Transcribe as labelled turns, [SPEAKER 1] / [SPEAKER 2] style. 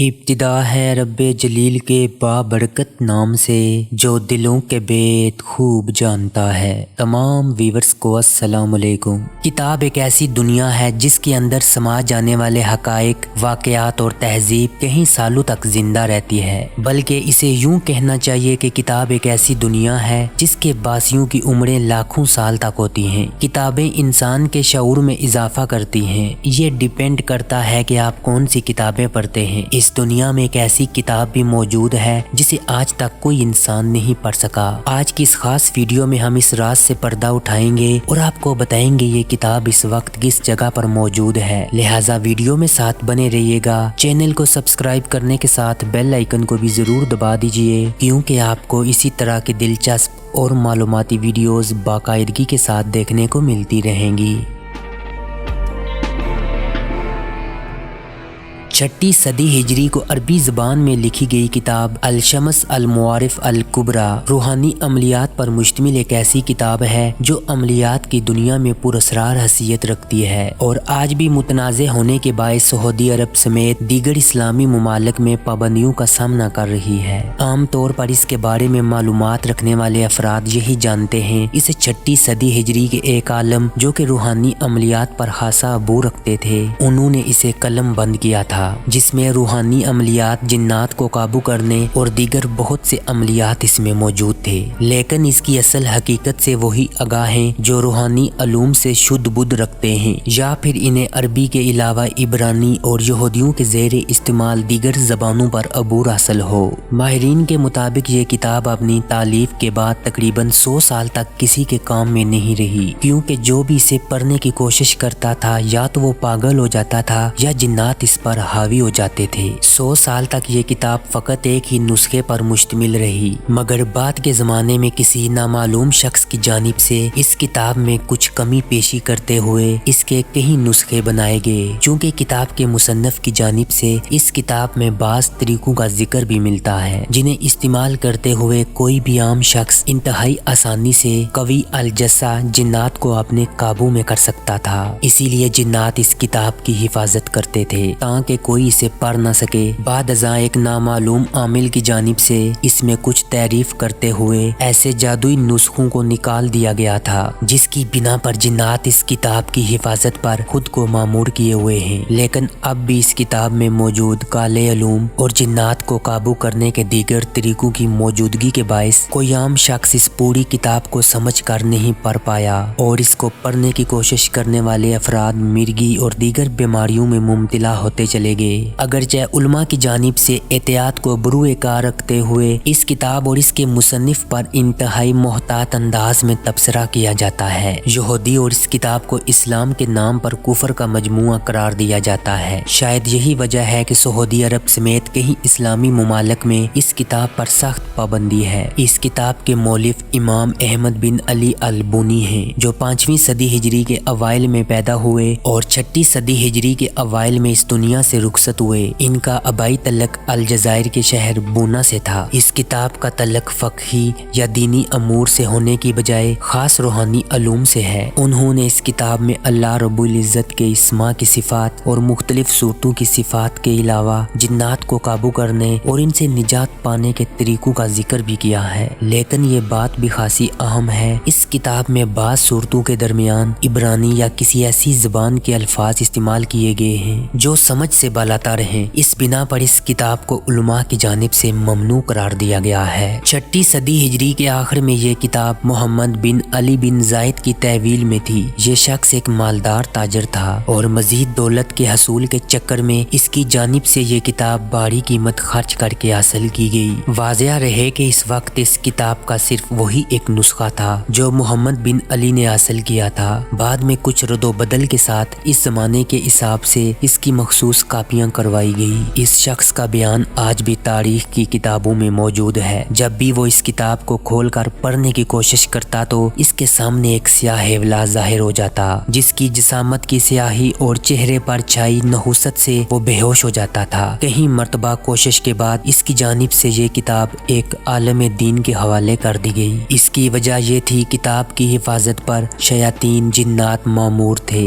[SPEAKER 1] ابتدا ہے رب جلیل کے بابرکت نام سے جو دلوں کے بیت خوب جانتا ہے۔ تمام ویورز کو السلام علیکم۔ کتاب ایک ایسی دنیا ہے جس کے اندر سما جانے والے حقائق، واقعات اور تہذیب کئی سالوں تک زندہ رہتی ہے، بلکہ اسے یوں کہنا چاہیے کہ کتاب ایک ایسی دنیا ہے جس کے باسیوں کی عمریں لاکھوں سال تک ہوتی ہیں۔ کتابیں انسان کے شعور میں اضافہ کرتی ہیں۔ یہ ڈیپینڈ کرتا ہے کہ آپ کون سی کتابیں پڑھتے ہیں۔ اس دنیا میں ایک ایسی کتاب بھی موجود ہے جسے آج تک کوئی انسان نہیں پڑھ سکا۔ آج کی اس خاص ویڈیو میں ہم اس راز سے پردہ اٹھائیں گے اور آپ کو بتائیں گے یہ کتاب اس وقت کس جگہ پر موجود ہے، لہٰذا ویڈیو میں ساتھ بنے رہیے گا۔ چینل کو سبسکرائب کرنے کے ساتھ بیل آئیکن کو بھی ضرور دبا دیجئے، کیونکہ آپ کو اسی طرح کے دلچسپ اور معلوماتی ویڈیوز باقاعدگی کے ساتھ دیکھنے کو ملتی رہیں گی۔ 6 صدی ہجری کو عربی زبان میں لکھی گئی کتاب الشمس المعارف الکبریٰ روحانی عملیات پر مشتمل ایک ایسی کتاب ہے جو عملیات کی دنیا میں پراسرار حیثیت رکھتی ہے اور آج بھی متنازع ہونے کے باعث سعودی عرب سمیت دیگر اسلامی ممالک میں پابندیوں کا سامنا کر رہی ہے۔ عام طور پر اس کے بارے میں معلومات رکھنے والے افراد یہی جانتے ہیں۔ اسے 6 صدی ہجری کے ایک عالم جو کہ روحانی عملیات پر خاصا عبور رکھتے تھے، انہوں نے اسے قلم بند کیا تھا، جس میں روحانی عملیات، جنات کو قابو کرنے اور دیگر بہت سے عملیات اس میں موجود تھے، لیکن اس کی اصل حقیقت سے وہی آگاہ ہیں جو روحانی علوم سے شدھ بدھ رکھتے ہیں، یا پھر انہیں عربی کے علاوہ عبرانی اور یہودیوں کے زیر استعمال دیگر زبانوں پر عبور حاصل ہو۔ ماہرین کے مطابق یہ کتاب اپنی تالیف کے بعد تقریباً 100 سال تک کسی کے کام میں نہیں رہی، کیونکہ جو بھی اسے پڑھنے کی کوشش کرتا تھا یا تو وہ پاگل ہو جاتا تھا یا جنات اس پر حاوی ہو جاتے تھے۔ 100 سال تک یہ کتاب فقط ایک ہی نسخے پر مشتمل رہی، مگر بعد کے زمانے میں کسی نامعلوم شخص کی جانب سے اس کتاب میں کچھ کمی پیشی کرتے ہوئے اس کے کئی نسخے بنائے گئے۔ چونکہ کتاب کے مصنف کی جانب سے اس کتاب میں بعض طریقوں کا ذکر بھی ملتا ہے جنہیں استعمال کرتے ہوئے کوئی بھی عام شخص انتہائی آسانی سے قوی الجثہ جنات کو اپنے قابو میں کر سکتا تھا۔ اسی لیے جنات اس کتاب کی حفاظت کرتے تھے تاکہ کوئی اسے پڑھ نہ سکے۔ بعد ازاں ایک نامعلوم عامل کی جانب سے اس میں کچھ تعریف کرتے ہوئے ایسے جادوئی نسخوں کو نکال دیا گیا تھا جس کی بنا پر جنات اس کتاب کی حفاظت پر خود کو مامور کیے ہوئے ہیں، لیکن اب بھی اس کتاب میں موجود کالے علوم اور جنات کو قابو کرنے کے دیگر طریقوں کی موجودگی کے باعث کوئی عام شخص اس پوری کتاب کو سمجھ کر نہیں پڑھ پایا اور اس کو پڑھنے کی کوشش کرنے والے افراد مرگی اور دیگر بیماریوں میں مبتلا ہوتے چلے گئے۔ اگرچہ علماء کی جانب سے احتیاط کو بروئے کار رکھتے ہوئے اس کتاب اور اس کے مصنف پر انتہائی محتاط انداز میں تبصرہ کیا جاتا ہے۔ یہودی اور اس کتاب کو اسلام کے نام پر کفر کا مجموعہ قرار دیا جاتا ہے۔ شاید یہی وجہ ہے کہ سعودی عرب سمیت کئی اسلامی ممالک میں اس کتاب پر سخت پابندی ہے۔ اس کتاب کے مؤلف امام احمد بن علی البونی ہیں، جو 5ویں صدی ہجری کے اوائل میں پیدا ہوئے اور 6 صدی ہجری کے اوائل میں اس دنیا سے رخصت ہوئے۔ ان کا آبائی تعلق الجزائر کے شہر بونا سے تھا۔ اس کتاب کا تعلق فقہی یا دینی امور سے ہونے کی بجائے خاص روحانی علوم سے ہے۔ انہوں نے اس کتاب میں اللہ رب العزت کے اسماء کی صفات اور مختلف صورتوں کی صفات کے علاوہ جنات کو قابو کرنے اور ان سے نجات پانے کے طریقوں کا ذکر بھی کیا ہے، لیکن یہ بات بھی خاصی اہم ہے، اس کتاب میں بعض صورتوں کے درمیان عبرانی یا کسی ایسی زبان کے الفاظ استعمال کیے گئے ہیں جو سمجھ سے بالاتر ہیں۔ اس بنا پر اس کتاب کو علماء کی جانب سے ممنوع قرار دیا گیا ہے۔ 6 صدی ہجری کے آخر میں یہ کتاب محمد بن علی بن زائد کی تحویل میں تھی۔ یہ شخص ایک مالدار تاجر تھا اور مزید دولت کے حصول کے چکر میں اس کی جانب سے یہ کتاب بڑی قیمت خرچ کر کے حاصل کی گئی۔ واضح رہے کہ اس وقت اس کتاب کا صرف وہی ایک نسخہ تھا جو محمد بن علی نے حاصل کیا تھا۔ بعد میں کچھ رد و بدل کے ساتھ اس زمانے کے حساب سے اس کی مخصوص کاپیاں کروائی گئی۔ اس شخص کا بیان آج بھی تاریخ کی کتابوں میں موجود ہے۔ جب بھی وہ اس کتاب کو کھول کر پڑھنے کی کوشش کرتا تو اس کے سامنے ایک سیاہ ہیولا ظاہر ہو جاتا، جس کی جسامت کی سیاہی اور چہرے پر چھائی نحوست سے وہ بے ہوش ہو جاتا تھا۔ کئی مرتبہ کوشش کے بعد اس کی جانب سے یہ کتاب ایک عالم دین کے حوالے کر دی گئی۔ اس کی وجہ یہ تھی کتاب کی حفاظت پر شیاطین جنات مامور تھے،